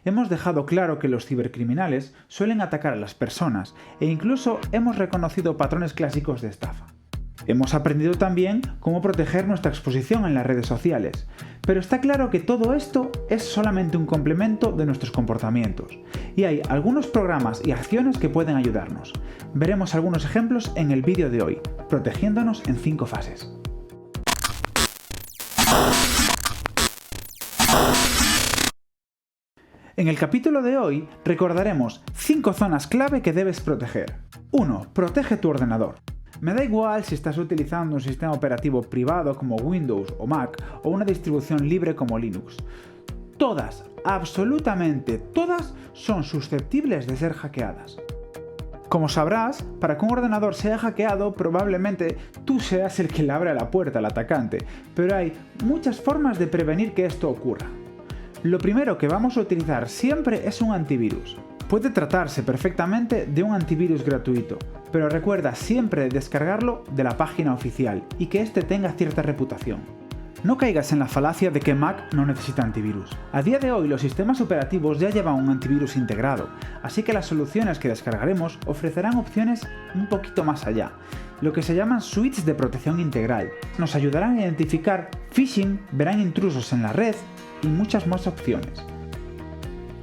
hemos dejado claro que los cibercriminales suelen atacar a las personas e incluso hemos reconocido patrones clásicos de estafa. Hemos aprendido también cómo proteger nuestra exposición en las redes sociales, pero está claro que todo esto es solamente un complemento de nuestros comportamientos, y hay algunos programas y acciones que pueden ayudarnos. Veremos algunos ejemplos en el vídeo de hoy, protegiéndonos en 5 fases. En el capítulo de hoy recordaremos 5 zonas clave que debes proteger. 1. Protege tu ordenador. Me da igual si estás utilizando un sistema operativo privado como Windows o Mac o una distribución libre como Linux. Todas, absolutamente todas, son susceptibles de ser hackeadas. Como sabrás, para que un ordenador sea hackeado, probablemente tú seas el que le abra la puerta al atacante, pero hay muchas formas de prevenir que esto ocurra. Lo primero que vamos a utilizar siempre es un antivirus. Puede tratarse perfectamente de un antivirus gratuito, pero recuerda siempre descargarlo de la página oficial y que este tenga cierta reputación. No caigas en la falacia de que Mac no necesita antivirus. A día de hoy los sistemas operativos ya llevan un antivirus integrado, así que las soluciones que descargaremos ofrecerán opciones un poquito más allá, lo que se llaman suites de protección integral. Nos ayudarán a identificar phishing, verán intrusos en la red y muchas más opciones.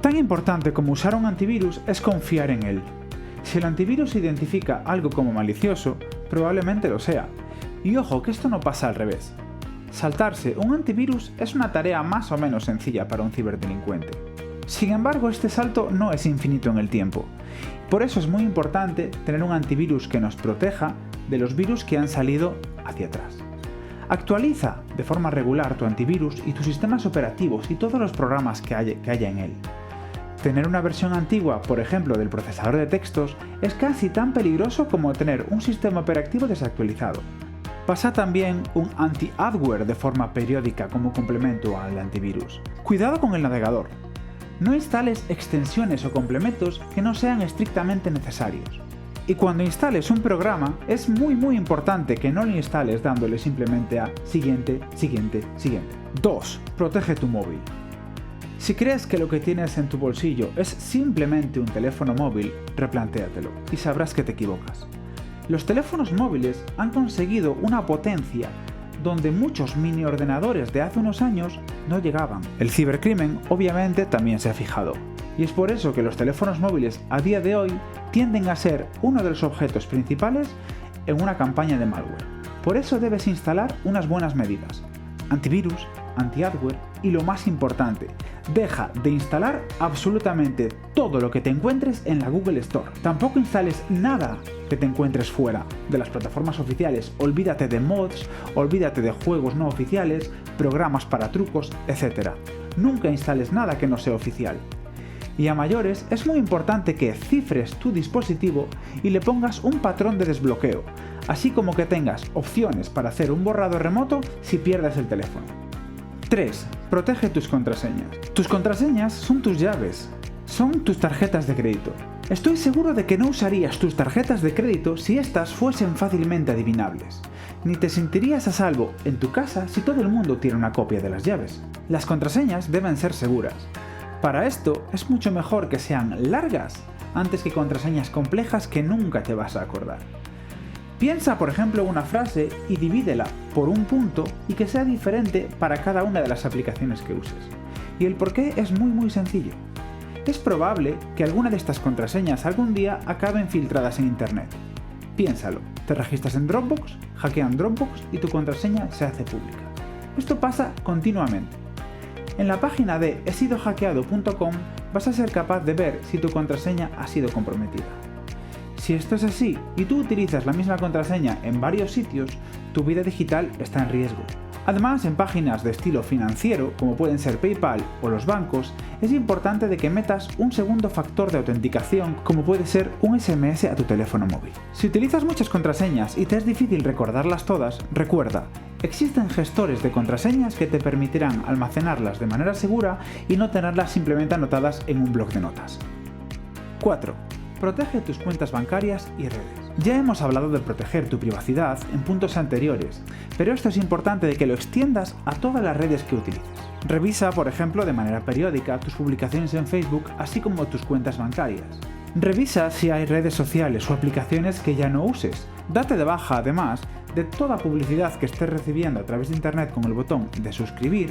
Tan importante como usar un antivirus es confiar en él. Si el antivirus identifica algo como malicioso, probablemente lo sea. Y ojo, que esto no pasa al revés. Saltarse un antivirus es una tarea más o menos sencilla para un ciberdelincuente. Sin embargo, este salto no es infinito en el tiempo. Por eso es muy importante tener un antivirus que nos proteja de los virus que han salido hacia atrás. Actualiza de forma regular tu antivirus y tus sistemas operativos y todos los programas que haya en él. Tener una versión antigua, por ejemplo, del procesador de textos, es casi tan peligroso como tener un sistema operativo desactualizado. Pasa también un anti-adware de forma periódica como complemento al antivirus. Cuidado con el navegador. No instales extensiones o complementos que no sean estrictamente necesarios. Y cuando instales un programa, es muy importante que no lo instales dándole simplemente a siguiente. 2. Protege tu móvil. Si crees que lo que tienes en tu bolsillo es simplemente un teléfono móvil, replantéatelo y sabrás que te equivocas. Los teléfonos móviles han conseguido una potencia donde muchos mini ordenadores de hace unos años no llegaban. El cibercrimen obviamente también se ha fijado, y es por eso que los teléfonos móviles a día de hoy tienden a ser uno de los objetos principales en una campaña de malware. Por eso debes instalar unas buenas medidas: antivirus, anti-adware y lo más importante, deja de instalar absolutamente todo lo que te encuentres en la Google Store. Tampoco instales nada que te encuentres fuera de las plataformas oficiales. Olvídate de mods, olvídate de juegos no oficiales, programas para trucos, etc. Nunca instales nada que no sea oficial. Y a mayores, es muy importante que cifres tu dispositivo y le pongas un patrón de desbloqueo, así como que tengas opciones para hacer un borrado remoto si pierdes el teléfono. 3. Protege tus contraseñas. Tus contraseñas son tus llaves, son tus tarjetas de crédito. Estoy seguro de que no usarías tus tarjetas de crédito si estas fuesen fácilmente adivinables, ni te sentirías a salvo en tu casa si todo el mundo tiene una copia de las llaves. Las contraseñas deben ser seguras. Para esto es mucho mejor que sean largas antes que contraseñas complejas que nunca te vas a acordar. Piensa, por ejemplo, una frase y divídela por un punto y que sea diferente para cada una de las aplicaciones que uses. Y el porqué es muy sencillo. Es probable que alguna de estas contraseñas algún día acaben filtradas en internet. Piénsalo, te registras en Dropbox, hackean Dropbox y tu contraseña se hace pública. Esto pasa continuamente. En la página de hesidohackeado.com vas a ser capaz de ver si tu contraseña ha sido comprometida. Si esto es así y tú utilizas la misma contraseña en varios sitios, tu vida digital está en riesgo. Además, en páginas de estilo financiero, como pueden ser PayPal o los bancos, es importante de que metas un segundo factor de autenticación, como puede ser un SMS a tu teléfono móvil. Si utilizas muchas contraseñas y te es difícil recordarlas todas, recuerda, existen gestores de contraseñas que te permitirán almacenarlas de manera segura y no tenerlas simplemente anotadas en un bloc de notas. 4. Protege tus cuentas bancarias y redes. Ya hemos hablado de proteger tu privacidad en puntos anteriores, pero esto es importante de que lo extiendas a todas las redes que utilices. Revisa, por ejemplo, de manera periódica tus publicaciones en Facebook, así como tus cuentas bancarias. Revisa si hay redes sociales o aplicaciones que ya no uses. Date de baja, además, de toda publicidad que estés recibiendo a través de Internet con el botón de suscribir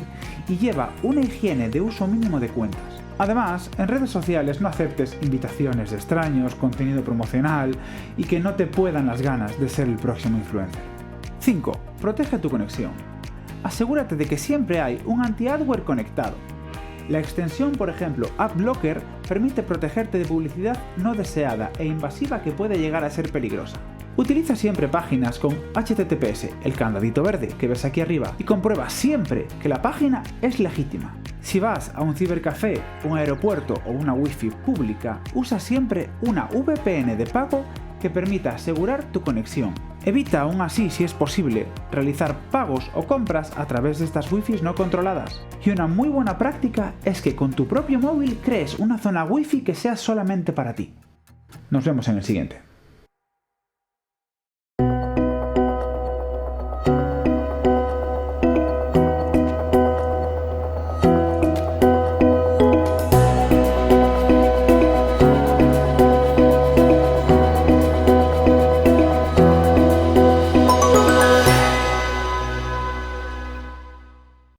y lleva una higiene de uso mínimo de cuentas. Además, en redes sociales no aceptes invitaciones de extraños, contenido promocional y que no te puedan las ganas de ser el próximo influencer. 5. Protege tu conexión. Asegúrate de que siempre hay un anti-adware conectado. La extensión, por ejemplo, AdBlocker, permite protegerte de publicidad no deseada e invasiva que puede llegar a ser peligrosa. Utiliza siempre páginas con HTTPS, el candadito verde que ves aquí arriba, y comprueba siempre que la página es legítima. Si vas a un cibercafé, un aeropuerto o una wifi pública, usa siempre una VPN de pago que permita asegurar tu conexión. Evita aún así, si es posible, realizar pagos o compras a través de estas wifis no controladas. Y una muy buena práctica es que con tu propio móvil crees una zona wifi que sea solamente para ti. Nos vemos en el siguiente.